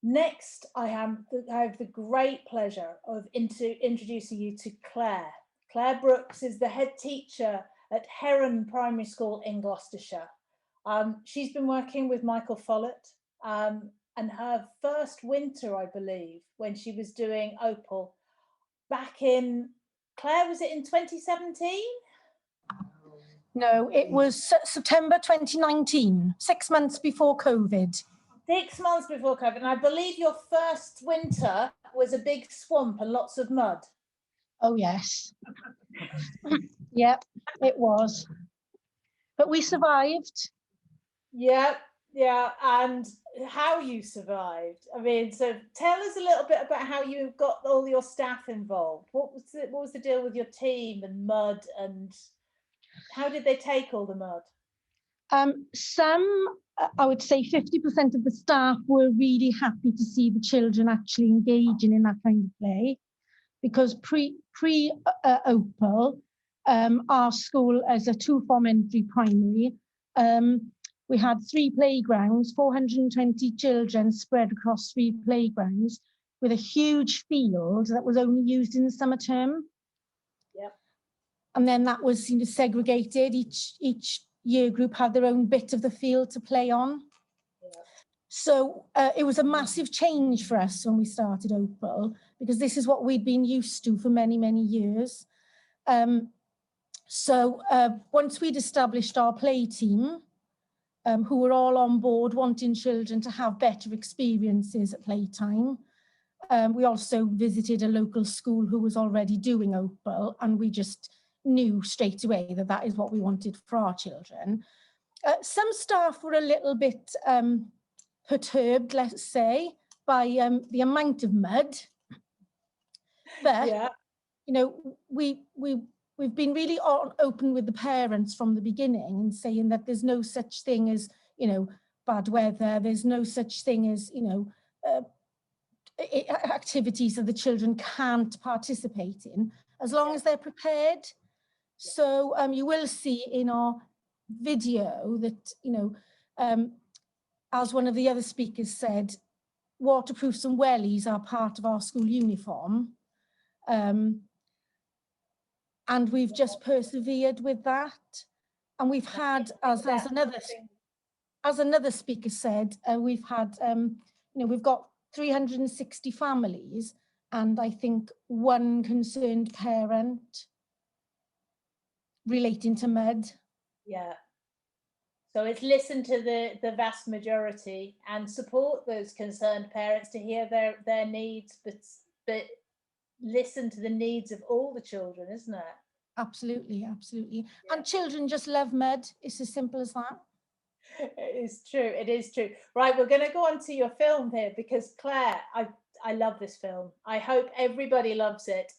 Next, I have the great pleasure of introducing you to Claire. Claire Brookes is the head teacher at Heron Primary School in Gloucestershire. She's been working with Michael Follett, and her first winter, I believe, when she was doing OPAL back in, Claire, was it in 2017? No, it was September 2019, 6 months before COVID. 6 months before COVID, and I believe your first winter was a big swamp and lots of mud. Oh, yes. Yep, it was. But we survived. Yeah, and how you survived. I mean, so tell us a little bit about how you got all your staff involved. What was the deal with your team and mud, and how did they take all the mud? Some, I would say 50% of the staff were really happy to see the children actually engaging in that kind of play, because pre-OPAL, our school as a two-form entry primary, we had 3 playgrounds, 420 children spread across 3 playgrounds with a huge field that was only used in the summer term. Yep. And then that was, you know, segregated. Each year group had their own bit of the field to play on. Yeah. So it was a massive change for us when we started OPAL, because this is what we'd been used to for many, many years. So once we'd established our play team, who were all on board wanting children to have better experiences at playtime, we also visited a local school who was already doing OPAL, and we just knew straight away that that is what we wanted for our children. Some staff were a little bit perturbed, let's say, by the amount of mud. But, yeah, you know, we've been really open with the parents from the beginning and saying that there's no such thing as, you know, bad weather. There's no such thing as, you know, activities that the children can't participate in, as long as they're prepared. So you will see in our video that, you know, as one of the other speakers said, waterproofs and wellies are part of our school uniform. And we've just persevered with that. And we've had, as another speaker said, we've had, you know, we've got 360 families, and I think 1 concerned parent relating to mud. Yeah. So it's listen to the vast majority and support those concerned parents to hear their needs, but listen to the needs of all the children, isn't it? Absolutely, absolutely. Yeah. And children just love mud. It's as simple as that. It is true. It is true. Right, we're going to go on to your film here, because Claire, I love this film. I hope everybody loves it.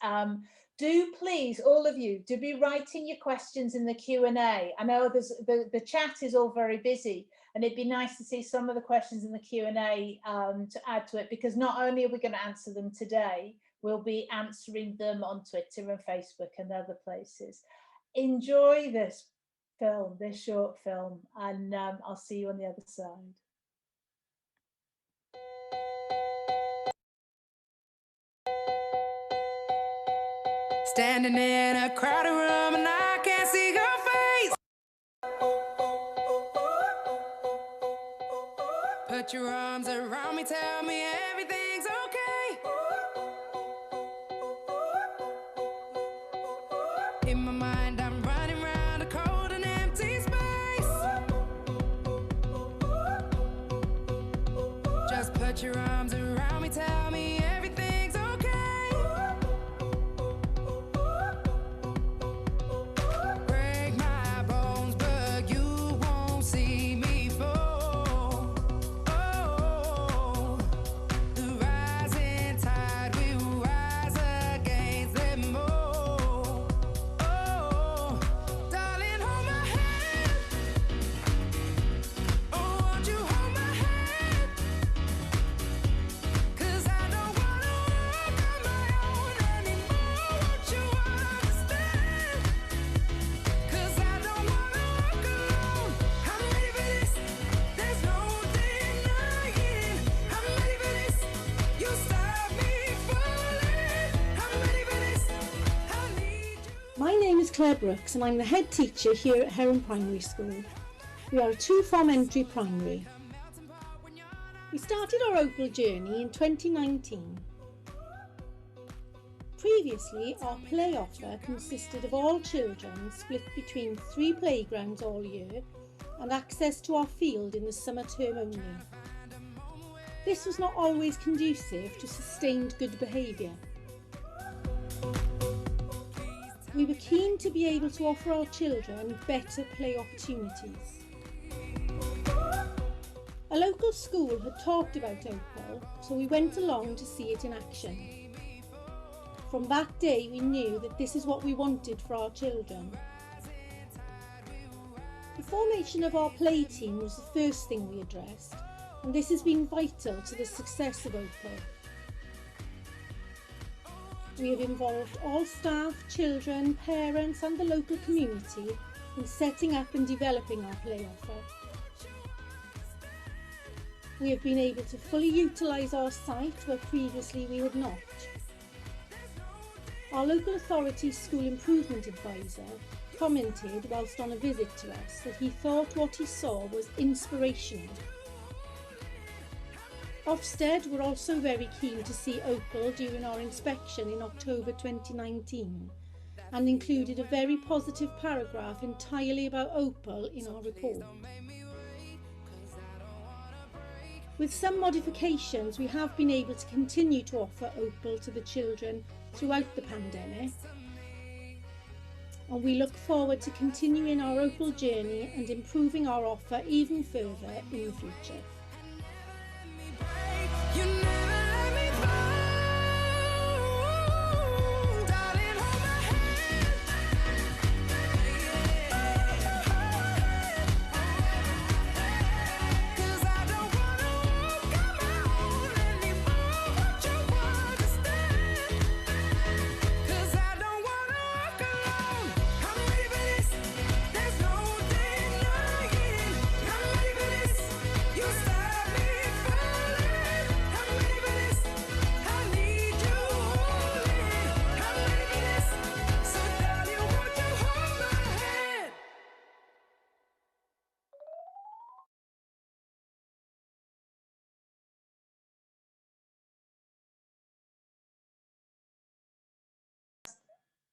Do please, all of you, do be writing your questions in the Q&A. I know there's the chat is all very busy, and it'd be nice to see some of the questions in the Q&A to add to it, because not only are we going to answer them today, we'll be answering them on Twitter and Facebook and other places. Enjoy this film, this short film, and I'll see you on the other side. Standing in a crowded room and I can't see your face. Put your arms around me, tell me everything's okay. In my mind I'm running around a cold and empty space. Just put your arms around me, tell me everything's okay. Claire Brookes and I'm the head teacher here at Heron Primary School. We are a two-form entry primary. We started our OPAL journey in 2019. Previously, our play offer consisted of all children split between 3 playgrounds all year and access to our field in the summer term only. This was not always conducive to sustained good behaviour. We were keen to be able to offer our children better play opportunities. A local school had talked about OPAL, so we went along to see it in action. From that day we knew that this is what we wanted for our children. The formation of our play team was the first thing we addressed, and this has been vital to the success of OPAL. We have involved all staff, children, parents and the local community in setting up and developing our play offer. We have been able to fully utilise our site where previously we had not. Our local authority's school improvement advisor commented whilst on a visit to us that he thought what he saw was inspirational. Ofsted were also very keen to see OPAL during our inspection in October 2019 and included a very positive paragraph entirely about OPAL in our report. With some modifications, we have been able to continue to offer OPAL to the children throughout the pandemic, and we look forward to continuing our OPAL journey and improving our offer even further in the future.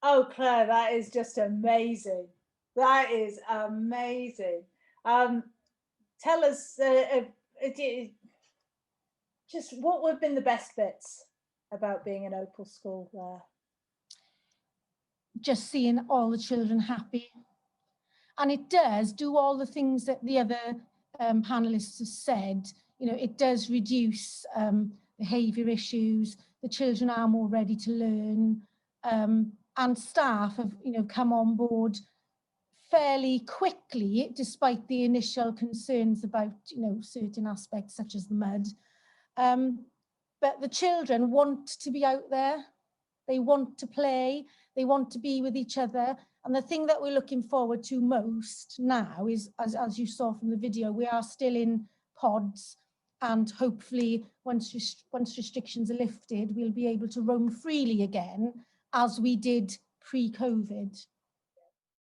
Oh, Claire, that is just amazing. That is amazing. Tell us just what would have been the best bits about being an OPAL school there? Just seeing all the children happy. And it does do all the things that the other panellists have said. You know, it does reduce behaviour issues. The children are more ready to learn. And staff have, you know, come on board fairly quickly, despite the initial concerns about, you know, certain aspects such as the mud. But the children want to be out there. They want to play. They want to be with each other. And the thing that we're looking forward to most now is, as you saw from the video, we are still in pods, and hopefully once restrictions are lifted, we'll be able to roam freely again, as we did pre-COVID.